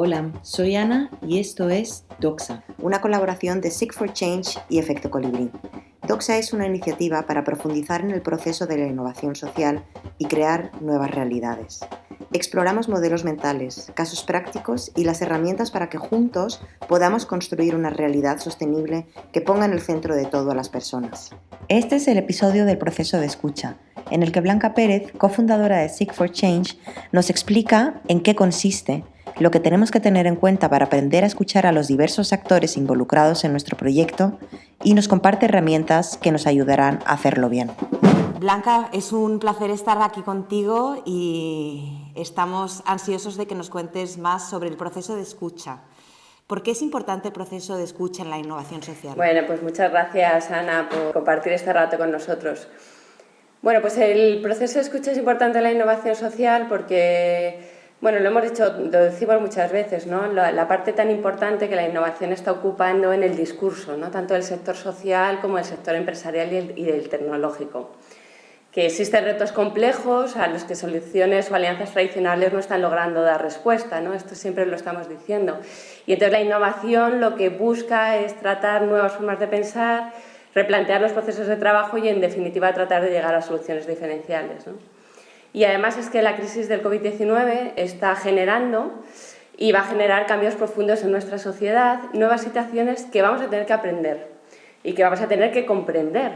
Hola, soy Ana y esto es Doxa. Una colaboración de Seek for Change y Efecto Colibrí. Doxa es una iniciativa para profundizar en el proceso de la innovación social y crear nuevas realidades. Exploramos modelos mentales, casos prácticos y las herramientas para que juntos podamos construir una realidad sostenible que ponga en el centro de todo a las personas. Este es el episodio del proceso de escucha, en el que Blanca Pérez, cofundadora de Seek for Change, nos explica en qué consiste, lo que tenemos que tener en cuenta para aprender a escuchar a los diversos actores involucrados en nuestro proyecto y nos comparte herramientas que nos ayudarán a hacerlo bien. Blanca, es un placer estar aquí contigo y estamos ansiosos de que nos cuentes más sobre el proceso de escucha. ¿Por qué es importante el proceso de escucha en la innovación social? Bueno, pues muchas gracias, Ana, por compartir este rato con nosotros. Bueno, pues el proceso de escucha es importante en la innovación social porque, bueno, lo hemos dicho, lo decimos muchas veces, ¿no? La parte tan importante que la innovación está ocupando en el discurso, ¿no? Tanto del sector social como del sector empresarial y del tecnológico. Que existen retos complejos a los que soluciones o alianzas tradicionales no están logrando dar respuesta, ¿no? Esto siempre lo estamos diciendo. Y entonces la innovación lo que busca es tratar nuevas formas de pensar, replantear los procesos de trabajo y, en definitiva, tratar de llegar a soluciones diferenciales, ¿no? Y además es que la crisis del COVID-19 está generando y va a generar cambios profundos en nuestra sociedad, nuevas situaciones que vamos a tener que aprender y que vamos a tener que comprender.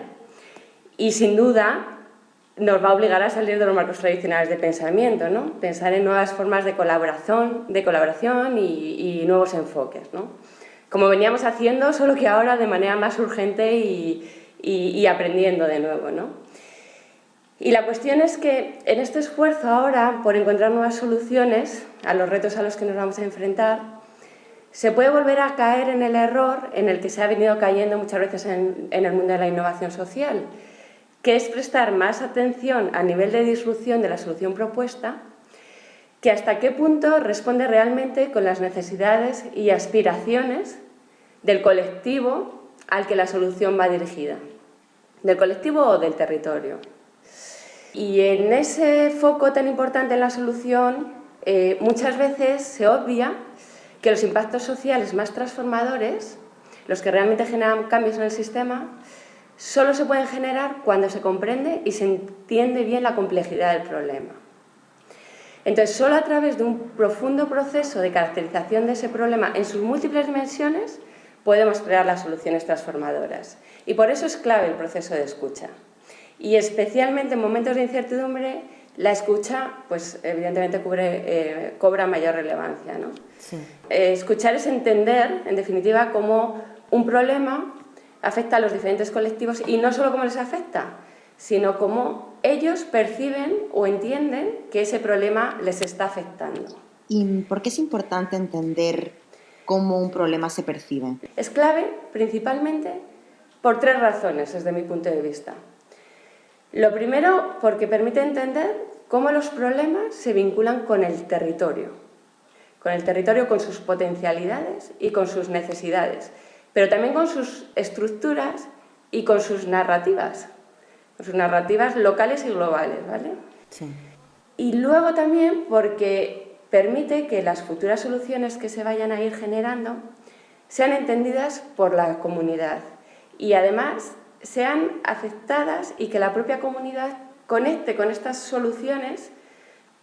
Y, sin duda, nos va a obligar a salir de los marcos tradicionales de pensamiento, ¿no? Pensar en nuevas formas de colaboración y nuevos enfoques, ¿no? Como veníamos haciendo, solo que ahora de manera más urgente y aprendiendo de nuevo, ¿no? Y la cuestión es que en este esfuerzo ahora por encontrar nuevas soluciones a los retos a los que nos vamos a enfrentar, se puede volver a caer en el error en el que se ha venido cayendo muchas veces en el mundo de la innovación social, que es prestar más atención a nivel de disrupción de la solución propuesta que hasta qué punto responde realmente con las necesidades y aspiraciones del colectivo al que la solución va dirigida, del colectivo o del territorio. Y en ese foco tan importante en la solución, muchas veces se obvia que los impactos sociales más transformadores, los que realmente generan cambios en el sistema, solo se pueden generar cuando se comprende y se entiende bien la complejidad del problema. Entonces, solo a través de un profundo proceso de caracterización de ese problema en sus múltiples dimensiones podemos crear las soluciones transformadoras. Y por eso es clave el proceso de escucha. Y especialmente en momentos de incertidumbre, la escucha, pues evidentemente cobra mayor relevancia, ¿no? Sí. Escuchar es entender, en definitiva, cómo un problema afecta a los diferentes colectivos y no solo cómo les afecta, sino cómo ellos perciben o entienden que ese problema les está afectando. ¿Y por qué es importante entender cómo un problema se percibe? Es clave, principalmente, por tres razones, desde mi punto de vista. Lo primero, porque permite entender cómo los problemas se vinculan con el territorio, con sus potencialidades y con sus necesidades, pero también con sus estructuras y con sus narrativas locales y globales, ¿vale? Sí. Y luego también porque permite que las futuras soluciones que se vayan a ir generando sean entendidas por la comunidad y además sean aceptadas y que la propia comunidad conecte con estas soluciones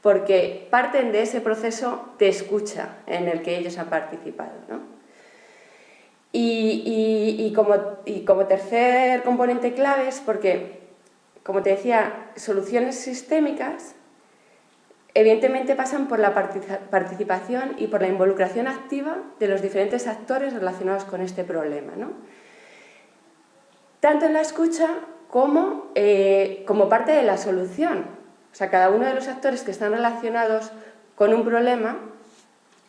porque parten de ese proceso de escucha en el que ellos han participado, ¿no? Y como tercer componente clave es porque, como te decía, soluciones sistémicas evidentemente pasan por la participación y por la involucración activa de los diferentes actores relacionados con este problema, ¿no? Tanto en la escucha como parte de la solución. O sea, cada uno de los actores que están relacionados con un problema,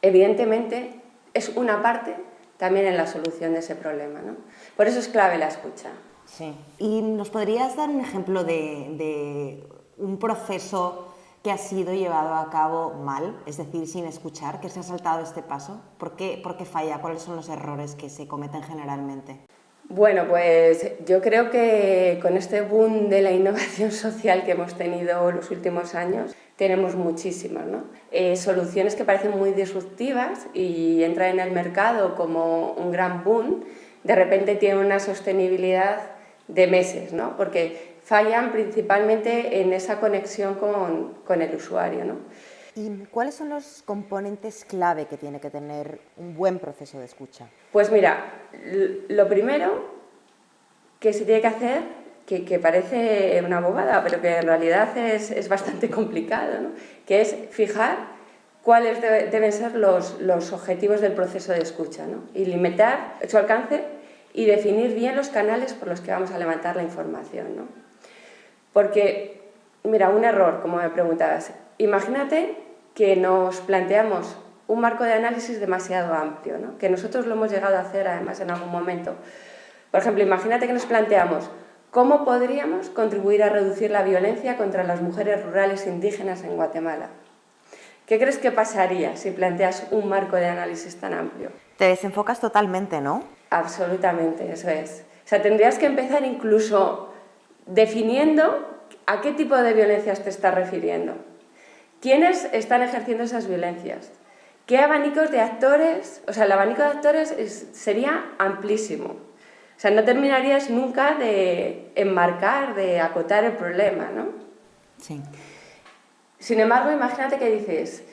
evidentemente, es una parte también en la solución de ese problema, ¿no? Por eso es clave la escucha. Sí. ¿Y nos podrías dar un ejemplo de un proceso que ha sido llevado a cabo mal, es decir, sin escuchar, que se ha saltado este paso? ¿Por qué falla? ¿Cuáles son los errores que se cometen generalmente? Bueno, pues yo creo que con este boom de la innovación social que hemos tenido los últimos años, tenemos muchísimas, ¿no? Soluciones que parecen muy disruptivas y entran en el mercado como un gran boom, de repente tienen una sostenibilidad de meses, ¿no? Porque fallan principalmente en esa conexión con el usuario, ¿no? ¿Y cuáles son los componentes clave que tiene que tener un buen proceso de escucha? Pues mira, lo primero que se tiene que hacer, que parece una bobada, pero que en realidad es bastante complicado, ¿no? Que es fijar cuáles deben ser los objetivos del proceso de escucha, ¿no? Y limitar su alcance y definir bien los canales por los que vamos a levantar la información, ¿no? Porque, mira, un error, como me preguntabas, imagínate que nos planteamos un marco de análisis demasiado amplio, ¿no? Que nosotros lo hemos llegado a hacer además en algún momento. Por ejemplo, imagínate que nos planteamos cómo podríamos contribuir a reducir la violencia contra las mujeres rurales indígenas en Guatemala. ¿Qué crees que pasaría si planteas un marco de análisis tan amplio? Te desenfocas totalmente, ¿no? Absolutamente, eso es. O sea, tendrías que empezar incluso definiendo a qué tipo de violencias te estás refiriendo. ¿Quiénes están ejerciendo esas violencias? ¿Qué abanicos de actores? O sea, el abanico de actores sería amplísimo. O sea, no terminarías nunca de enmarcar, de acotar el problema, ¿no? Sí. Sin embargo, imagínate que dices,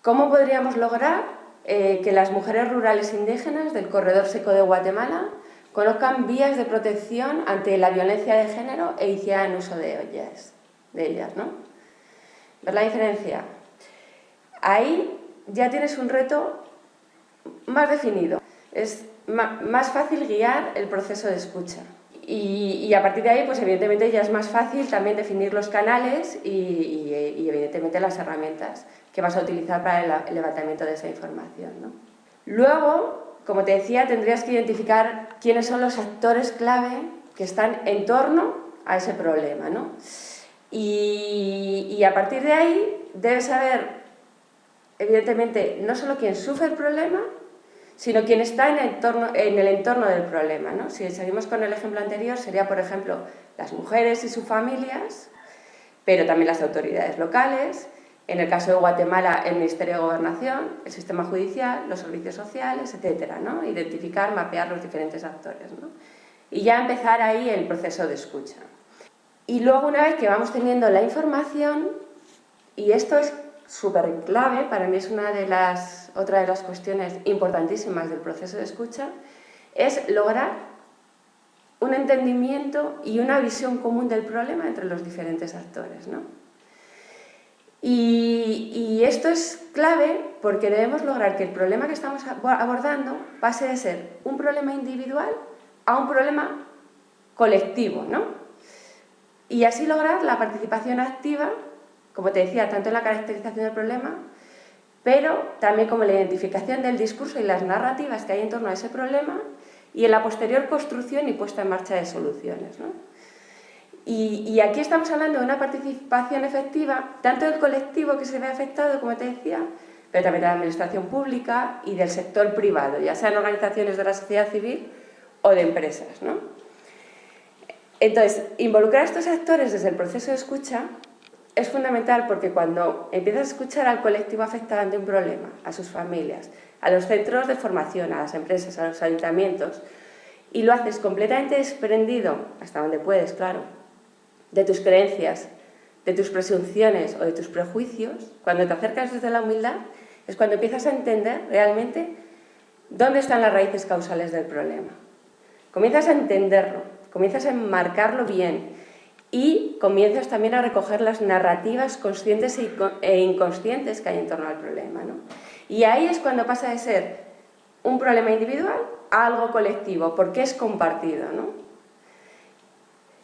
¿cómo podríamos lograr que las mujeres rurales indígenas del corredor seco de Guatemala conozcan vías de protección ante la violencia de género e hicieran uso de ellas, ¿no? ¿Ves la diferencia? Ahí ya tienes un reto más definido. Es más fácil guiar el proceso de escucha. Y a partir de ahí, pues evidentemente ya es más fácil también definir los canales y evidentemente las herramientas que vas a utilizar para el levantamiento de esa información, ¿no? Luego, como te decía, tendrías que identificar quiénes son los actores clave que están en torno a ese problema, ¿no? Y a partir de ahí debes saber, evidentemente, no solo quién sufre el problema, sino quien está en el entorno del problema, ¿no? Si seguimos con el ejemplo anterior, sería, por ejemplo, las mujeres y sus familias, pero también las autoridades locales, en el caso de Guatemala, el Ministerio de Gobernación, el sistema judicial, los servicios sociales, etcétera, ¿no? Identificar, mapear los diferentes actores, ¿no? Y ya empezar ahí el proceso de escucha. Y luego, una vez que vamos teniendo la información, y esto es súper clave, para mí es otra de las cuestiones importantísimas del proceso de escucha, es lograr un entendimiento y una visión común del problema entre los diferentes actores, ¿no? Y esto es clave porque debemos lograr que el problema que estamos abordando pase de ser un problema individual a un problema colectivo, ¿no? Y así lograr la participación activa, como te decía, tanto en la caracterización del problema, pero también como la identificación del discurso y las narrativas que hay en torno a ese problema y en la posterior construcción y puesta en marcha de soluciones, ¿no? Y aquí estamos hablando de una participación efectiva, tanto del colectivo que se ve afectado, como te decía, pero también de la administración pública y del sector privado, ya sean organizaciones de la sociedad civil o de empresas, ¿no? Entonces, involucrar a estos actores desde el proceso de escucha es fundamental porque cuando empiezas a escuchar al colectivo afectado ante un problema, a sus familias, a los centros de formación, a las empresas, a los ayuntamientos, y lo haces completamente desprendido, hasta donde puedes, claro, de tus creencias, de tus presunciones o de tus prejuicios, cuando te acercas desde la humildad, es cuando empiezas a entender realmente dónde están las raíces causales del problema. Comienzas a entenderlo, comienzas a enmarcarlo bien y comienzas también a recoger las narrativas conscientes e inconscientes que hay en torno al problema, ¿no? Y ahí es cuando pasa de ser un problema individual a algo colectivo, porque es compartido, ¿no?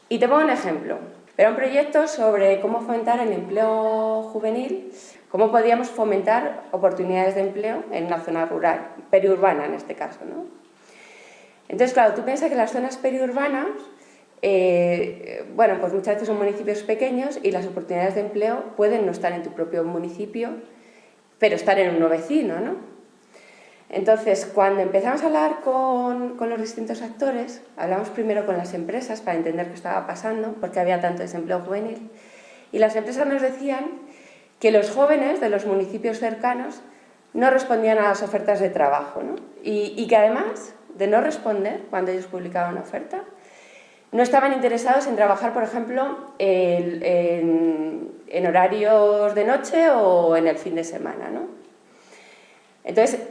Y te pongo un ejemplo. Era un proyecto sobre cómo fomentar el empleo juvenil, cómo podíamos fomentar oportunidades de empleo en una zona rural, periurbana en este caso, ¿no? Entonces, claro, tú piensas que las zonas periurbanas, bueno, pues muchas veces son municipios pequeños y las oportunidades de empleo pueden no estar en tu propio municipio, pero estar en uno vecino, ¿no? Entonces, cuando empezamos a hablar con los distintos actores, hablamos primero con las empresas para entender qué estaba pasando, porque había tanto desempleo juvenil, y las empresas nos decían que los jóvenes de los municipios cercanos no respondían a las ofertas de trabajo, ¿no? Y que además de no responder cuando ellos publicaban una oferta, no estaban interesados en trabajar, por ejemplo, en horarios de noche o en el fin de semana, ¿no? Entonces,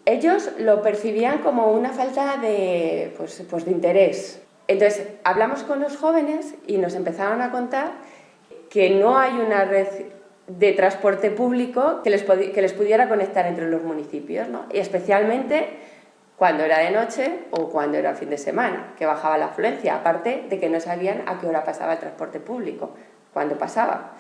ellos lo percibían como una falta de, pues de interés. Entonces, hablamos con los jóvenes y nos empezaron a contar que no hay una red de transporte público que les pudiera conectar entre los municipios, ¿no? Y especialmente cuando era de noche o cuando era fin de semana, que bajaba la afluencia, aparte de que no sabían a qué hora pasaba el transporte público, cuándo pasaba.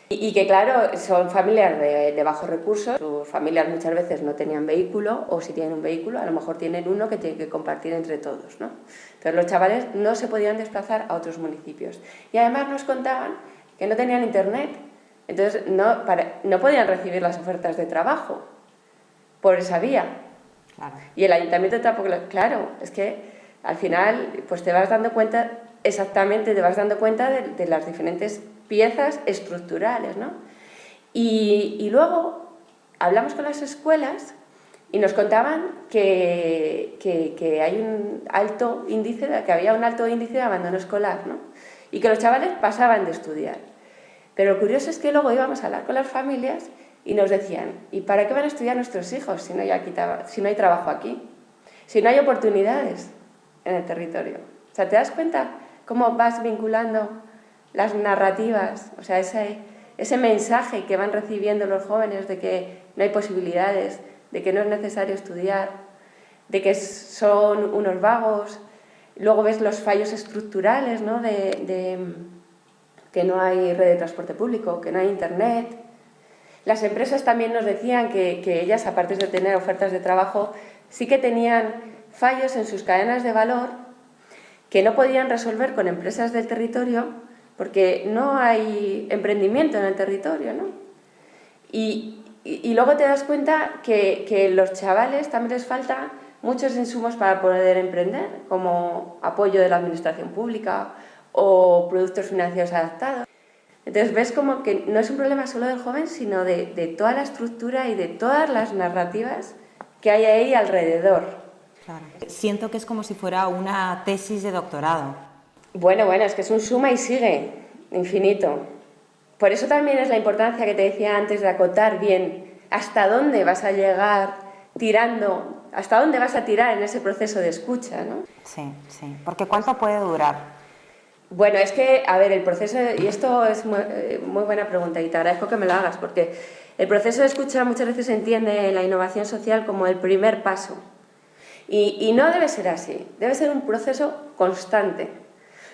Y que claro, son familias de bajos recursos, sus familias muchas veces no tenían vehículo, o si tienen un vehículo, a lo mejor tienen uno que tienen que compartir entre todos, ¿no? Entonces los chavales no se podían desplazar a otros municipios. Y además nos contaban que no tenían internet, entonces no podían recibir las ofertas de trabajo por esa vía. Claro. Y el ayuntamiento tampoco, claro, es que al final pues te vas dando cuenta de las diferentes piezas estructurales, ¿no? Y luego hablamos con las escuelas y nos contaban que hay que había un alto índice de abandono escolar, ¿no? Y que los chavales pasaban de estudiar. Pero lo curioso es que luego íbamos a hablar con las familias y nos decían, ¿y para qué van a estudiar nuestros hijos si no hay trabajo aquí? Si no hay oportunidades en el territorio. O sea, ¿te das cuenta cómo vas vinculando las narrativas? O sea, ese mensaje que van recibiendo los jóvenes de que no hay posibilidades, de que no es necesario estudiar, de que son unos vagos. Luego ves los fallos estructurales, ¿no? de que no hay red de transporte público, que no hay internet. Las empresas también nos decían que ellas, aparte de tener ofertas de trabajo, sí que tenían fallos en sus cadenas de valor que no podían resolver con empresas del territorio porque no hay emprendimiento en el territorio, ¿no? Y luego te das cuenta que los chavales también les falta muchos insumos para poder emprender, como apoyo de la administración pública o productos financieros adaptados. Entonces ves como que no es un problema solo del joven, sino de toda la estructura y de todas las narrativas que hay ahí alrededor. Claro. Siento que es como si fuera una tesis de doctorado. Bueno, es que es un suma y sigue, infinito. Por eso también es la importancia que te decía antes de acotar bien hasta dónde vas a llegar tirando, hasta dónde vas a tirar en ese proceso de escucha, ¿no? Sí, porque ¿cuánto puede durar? Bueno, es que, a ver, el proceso, y esto es muy buena pregunta y te agradezco que me lo hagas, porque el proceso de escucha muchas veces se entiende en la innovación social como el primer paso. Y no debe ser así, debe ser un proceso constante.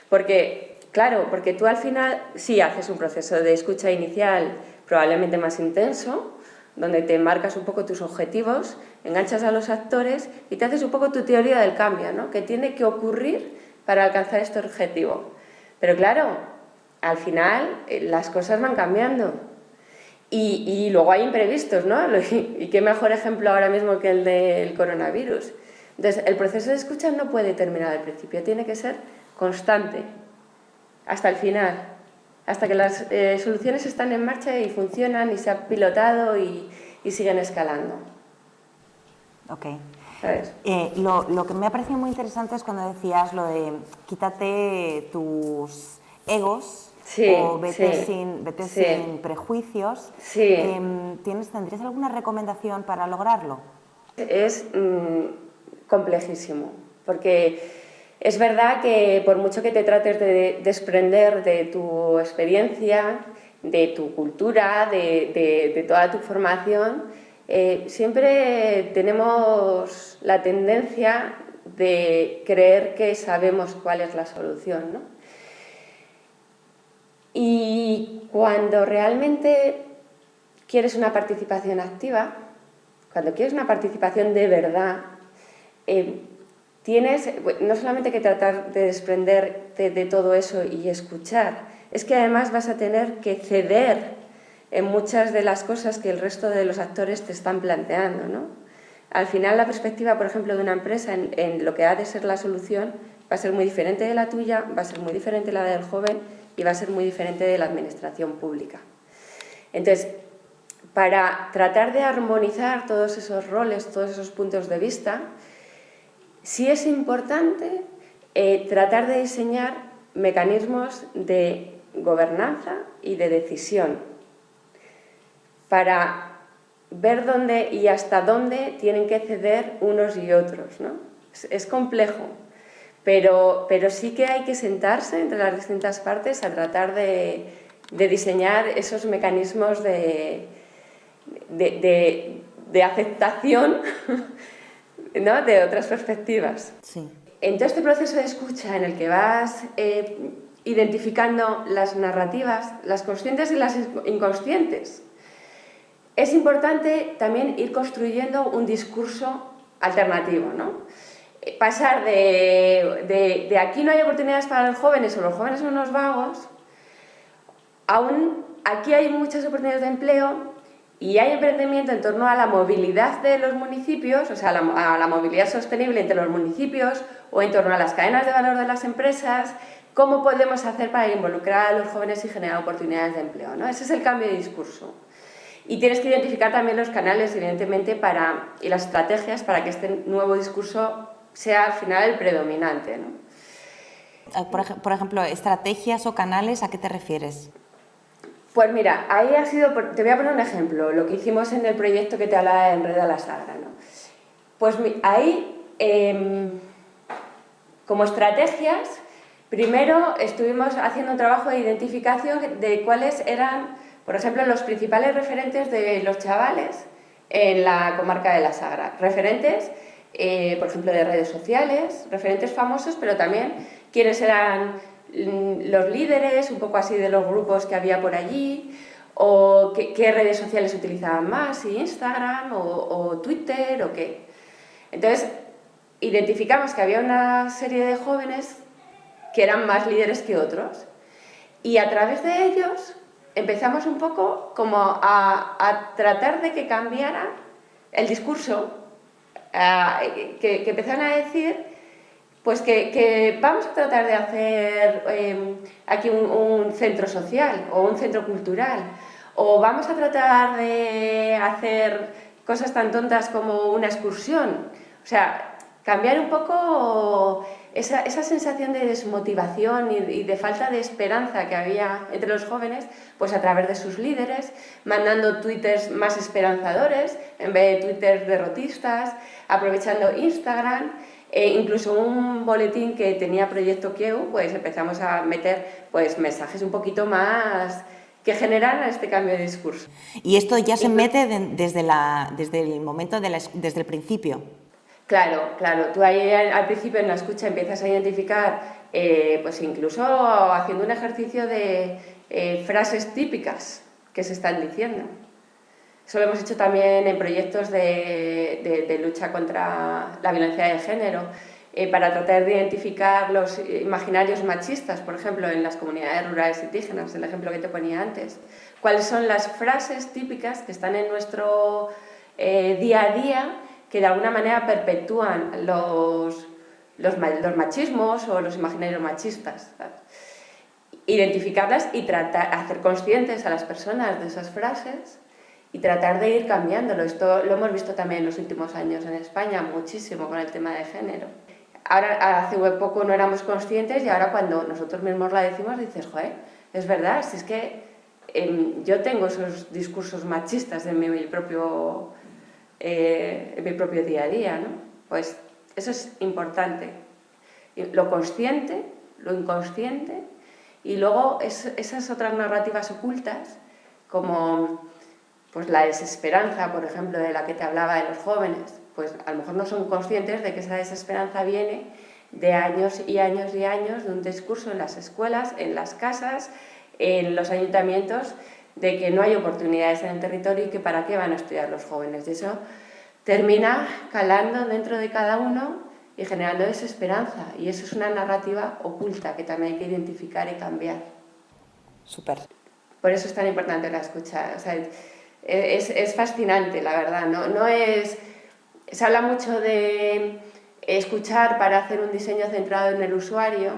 Porque, claro, porque tú al final sí haces un proceso de escucha inicial probablemente más intenso, donde te marcas un poco tus objetivos, enganchas a los actores y te haces un poco tu teoría del cambio, ¿no? Que tiene que ocurrir para alcanzar este objetivo. Pero claro, al final las cosas van cambiando y luego hay imprevistos, ¿no? Y qué mejor ejemplo ahora mismo que el del coronavirus. Entonces, el proceso de escucha no puede terminar al principio, tiene que ser constante hasta el final, hasta que las soluciones están en marcha y funcionan y se han pilotado y siguen escalando. Ok. ¿Sabes? Lo que me ha parecido muy interesante es cuando decías lo de quítate tus egos o vete sin prejuicios. Sí. ¿Tendrías alguna recomendación para lograrlo? Es complejísimo, porque es verdad que por mucho que te trates de desprender de tu experiencia, de tu cultura, de toda tu formación, siempre tenemos la tendencia de creer que sabemos cuál es la solución, ¿no? Y cuando realmente quieres una participación activa, cuando quieres una participación de verdad, tienes no solamente que tratar de desprenderte de todo eso y escuchar, es que además vas a tener que ceder en muchas de las cosas que el resto de los actores te están planteando, ¿no? Al final la perspectiva, por ejemplo, de una empresa en lo que ha de ser la solución va a ser muy diferente de la tuya, va a ser muy diferente de la del joven y va a ser muy diferente de la administración pública. Entonces, para tratar de armonizar todos esos roles, todos esos puntos de vista, sí es importante tratar de diseñar mecanismos de gobernanza y de decisión para ver dónde y hasta dónde tienen que ceder unos y otros, ¿no? Es complejo, pero sí que hay que sentarse entre las distintas partes a tratar de diseñar esos mecanismos de aceptación, ¿no?, de otras perspectivas. Sí. En todo este proceso de escucha en el que vas identificando las narrativas, las conscientes y las inconscientes, es importante también ir construyendo un discurso alternativo, ¿no? Pasar de aquí no hay oportunidades para los jóvenes o los jóvenes son unos vagos, aún aquí hay muchas oportunidades de empleo y hay emprendimiento en torno a la movilidad de los municipios, o sea, a la movilidad sostenible entre los municipios o en torno a las cadenas de valor de las empresas. ¿Cómo podemos hacer para involucrar a los jóvenes y generar oportunidades de empleo, ¿no? Ese es el cambio de discurso. Y tienes que identificar también los canales, evidentemente, y las estrategias para que este nuevo discurso sea al final el predominante, ¿no? Por ejemplo, estrategias o canales, ¿a qué te refieres? Pues mira, ahí ha sido, te voy a poner un ejemplo, lo que hicimos en el proyecto que te hablaba de Enreda la Sagra, ¿no? Pues ahí, como estrategias, primero estuvimos haciendo un trabajo de identificación de cuáles eran, por ejemplo, los principales referentes de los chavales en la comarca de la Sagra. Referentes, por ejemplo, de redes sociales, referentes famosos, pero también quiénes eran los líderes, un poco así de los grupos que había por allí, o qué redes sociales utilizaban más, si Instagram o Twitter o qué. Entonces, identificamos que había una serie de jóvenes que eran más líderes que otros y a través de ellos empezamos un poco como a tratar de que cambiara el discurso, que empezaran a decir pues que vamos a tratar de hacer aquí un centro social o un centro cultural, o vamos a tratar de hacer cosas tan tontas como una excursión. O sea, cambiar un poco esa sensación de desmotivación y de falta de esperanza que había entre los jóvenes, pues a través de sus líderes, mandando twitters más esperanzadores en vez de twitters derrotistas, aprovechando Instagram. Incluso un boletín que tenía Proyecto Quieu, pues empezamos a meter pues mensajes un poquito más que generaran este cambio de discurso. Y esto ya se mete desde el momento, desde el principio. Claro. Tú ahí al principio en la escucha empiezas a identificar, pues incluso haciendo un ejercicio de frases típicas que se están diciendo. Eso lo hemos hecho también en proyectos de lucha contra la violencia de género, para tratar de identificar los imaginarios machistas, por ejemplo, en las comunidades rurales indígenas, el ejemplo que te ponía antes. ¿Cuáles son las frases típicas que están en nuestro día a día que de alguna manera perpetúan los machismos o los imaginarios machistas? ¿Sabes? Identificarlas y hacer conscientes a las personas de esas frases y tratar de ir cambiándolo. Esto lo hemos visto también en los últimos años en España, muchísimo con el tema de género. Ahora, hace poco no éramos conscientes y ahora cuando nosotros mismos la decimos dices, joder, es verdad, si es que yo tengo esos discursos machistas en mi propio día a día, ¿no? Pues eso es importante. Lo consciente, lo inconsciente y luego esas otras narrativas ocultas como pues la desesperanza, por ejemplo, de la que te hablaba de los jóvenes, pues a lo mejor no son conscientes de que esa desesperanza viene de años y años y años de un discurso en las escuelas, en las casas, en los ayuntamientos, de que no hay oportunidades en el territorio y que para qué van a estudiar los jóvenes. Y eso termina calando dentro de cada uno y generando desesperanza. Y eso es una narrativa oculta que también hay que identificar y cambiar. Súper. Por eso es tan importante la escucha. O sea, es fascinante, la verdad. Se habla mucho de escuchar para hacer un diseño centrado en el usuario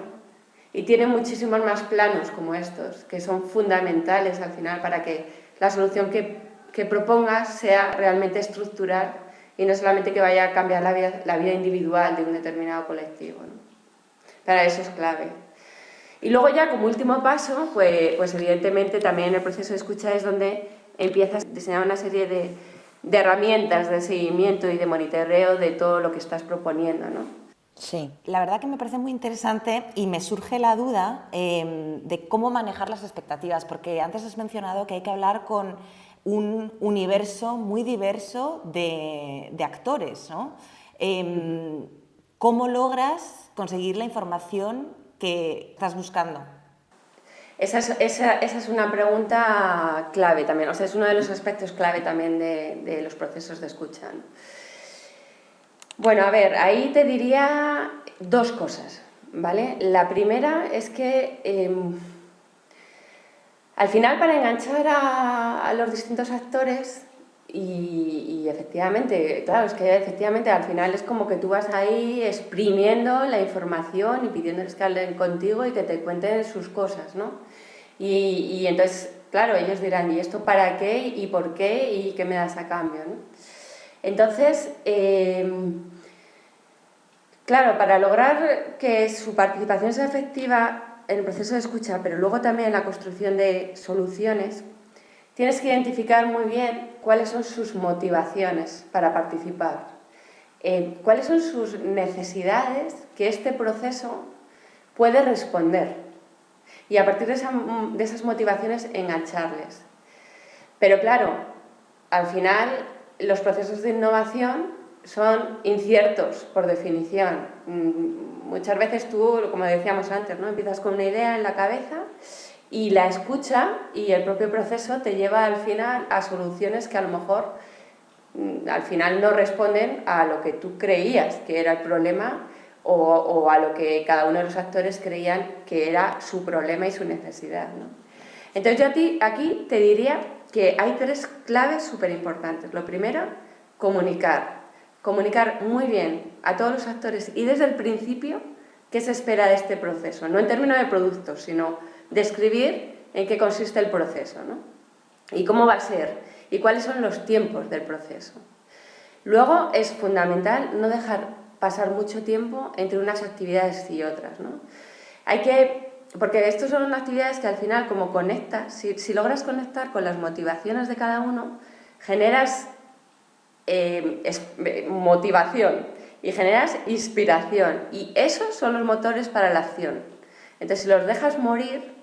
y tiene muchísimos más planos como estos, que son fundamentales al final para que la solución que propongas sea realmente estructural y no solamente que vaya a cambiar la vida individual de un determinado colectivo, ¿no? Para eso es clave. Y luego ya como último paso, pues evidentemente también el proceso de escucha es donde empiezas a diseñar una serie de herramientas de seguimiento y de monitoreo de todo lo que estás proponiendo, ¿no? Sí, la verdad que me parece muy interesante y me surge la duda de cómo manejar las expectativas, porque antes has mencionado que hay que hablar con un universo muy diverso de actores, ¿no? ¿Cómo logras conseguir la información que estás buscando? Esa es una pregunta clave también, o sea, es uno de los aspectos clave también de los procesos de escucha, ¿no? Bueno, a ver, ahí te diría dos cosas, ¿vale? La primera es que al final para enganchar a los distintos actores y efectivamente, claro, es que efectivamente al final es como que tú vas ahí exprimiendo la información y pidiéndoles que hablen contigo y que te cuenten sus cosas, ¿no? Y entonces, claro, ellos dirán, ¿y esto para qué? ¿Y por qué? ¿Y qué me das a cambio? ¿No? Entonces, claro, para lograr que su participación sea efectiva en el proceso de escucha, pero luego también en la construcción de soluciones, tienes que identificar muy bien cuáles son sus motivaciones para participar, cuáles son sus necesidades que este proceso puede responder y a partir de esas motivaciones engancharles. Pero claro, al final los procesos de innovación son inciertos por definición. Muchas veces tú, como decíamos antes, ¿no? Empiezas con una idea en la cabeza y la escucha y el propio proceso te lleva al final a soluciones que a lo mejor al final no responden a lo que tú creías que era el problema o a lo que cada uno de los actores creían que era su problema y su necesidad, ¿no? Entonces yo aquí te diría que hay tres claves súper importantes. Lo primero, comunicar muy bien a todos los actores y desde el principio qué se espera de este proceso, no en términos de productos, sino describir en qué consiste el proceso, ¿no? Y cómo va a ser y cuáles son los tiempos del proceso. Luego es fundamental no dejar pasar mucho tiempo entre unas actividades y otras, ¿no? Porque estas son actividades que al final, como conectas, si logras conectar con las motivaciones de cada uno, generas motivación y generas inspiración y esos son los motores para la acción. Entonces, si los dejas morir,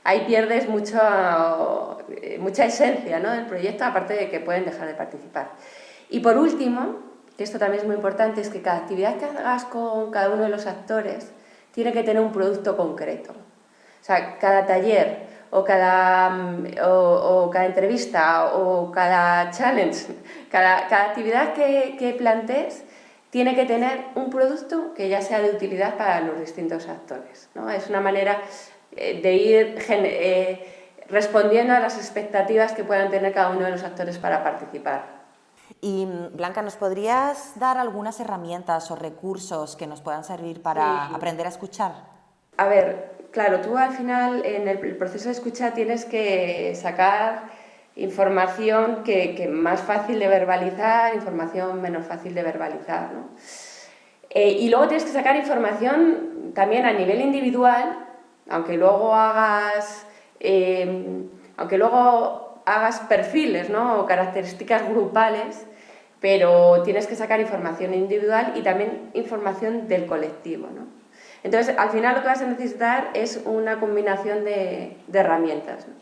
ahí pierdes mucha esencia, ¿no?, del proyecto, aparte de que pueden dejar de participar. Y por último, que esto también es muy importante, es que cada actividad que hagas con cada uno de los actores tiene que tener un producto concreto. O sea, cada taller o cada entrevista o cada challenge, cada actividad que plantees tiene que tener un producto que ya sea de utilidad para los distintos actores, ¿no? Es una manera de ir respondiendo a las expectativas que puedan tener cada uno de los actores para participar. Y Blanca, ¿nos podrías dar algunas herramientas o recursos que nos puedan servir para aprender a escuchar? A ver, claro, tú al final en el proceso de escucha tienes que sacar información que más fácil de verbalizar, información menos fácil de verbalizar, ¿no? Y luego tienes que sacar información también a nivel individual, aunque luego hagas perfiles, ¿no?, o características grupales, pero tienes que sacar información individual y también información del colectivo, ¿no? Entonces, al final lo que vas a necesitar es una combinación de herramientas, ¿no?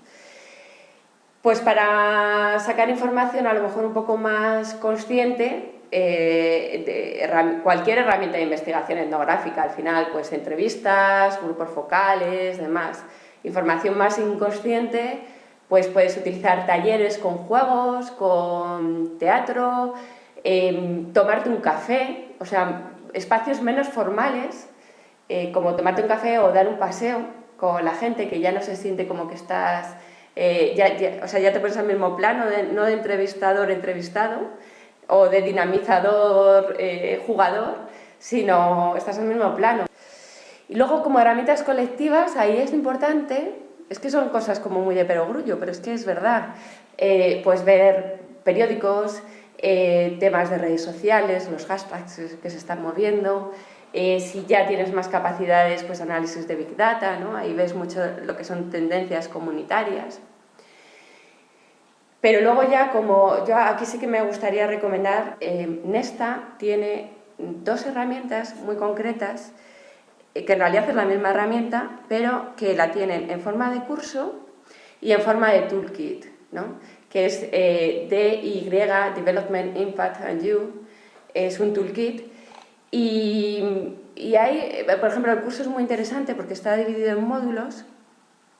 Pues para sacar información a lo mejor un poco más consciente, cualquier herramienta de investigación etnográfica, al final, pues entrevistas, grupos focales, demás. Información más inconsciente, pues puedes utilizar talleres con juegos, con teatro, tomarte un café, o sea, espacios menos formales, como tomarte un café o dar un paseo con la gente que ya no se siente como que estás, o sea, ya te pones al mismo plano, no de entrevistador-entrevistado o de dinamizador-jugador, sino estás al mismo plano. Y luego, como herramientas colectivas, ahí es importante Es que son cosas como muy de perogrullo, pero es que es verdad. Pues ver periódicos, temas de redes sociales, los hashtags que se están moviendo. Si ya tienes más capacidades, pues análisis de Big Data, ¿no? Ahí ves mucho lo que son tendencias comunitarias. Pero luego ya, como yo aquí sí que me gustaría recomendar, Nesta tiene 2 herramientas muy concretas, que en realidad es la misma herramienta, pero que la tienen en forma de curso y en forma de toolkit, ¿no? Que es DY, Development, Impact and You, es un toolkit. Y hay, por ejemplo, el curso es muy interesante porque está dividido en módulos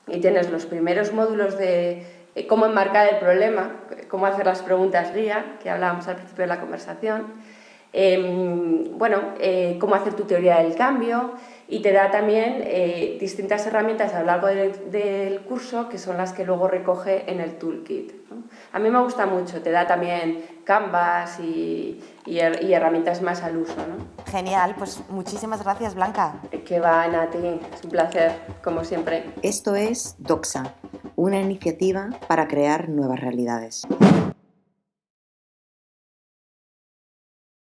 y tienes los primeros módulos de cómo enmarcar el problema, cómo hacer las preguntas guía, que hablábamos al principio de la conversación, cómo hacer tu teoría del cambio, y te da también distintas herramientas a lo largo del curso que son las que luego recoge en el toolkit, ¿no? A mí me gusta mucho, te da también Canvas y herramientas más al uso, ¿no? Genial, pues muchísimas gracias, Blanca. Que van a ti, es un placer, como siempre. Esto es Doxa, una iniciativa para crear nuevas realidades.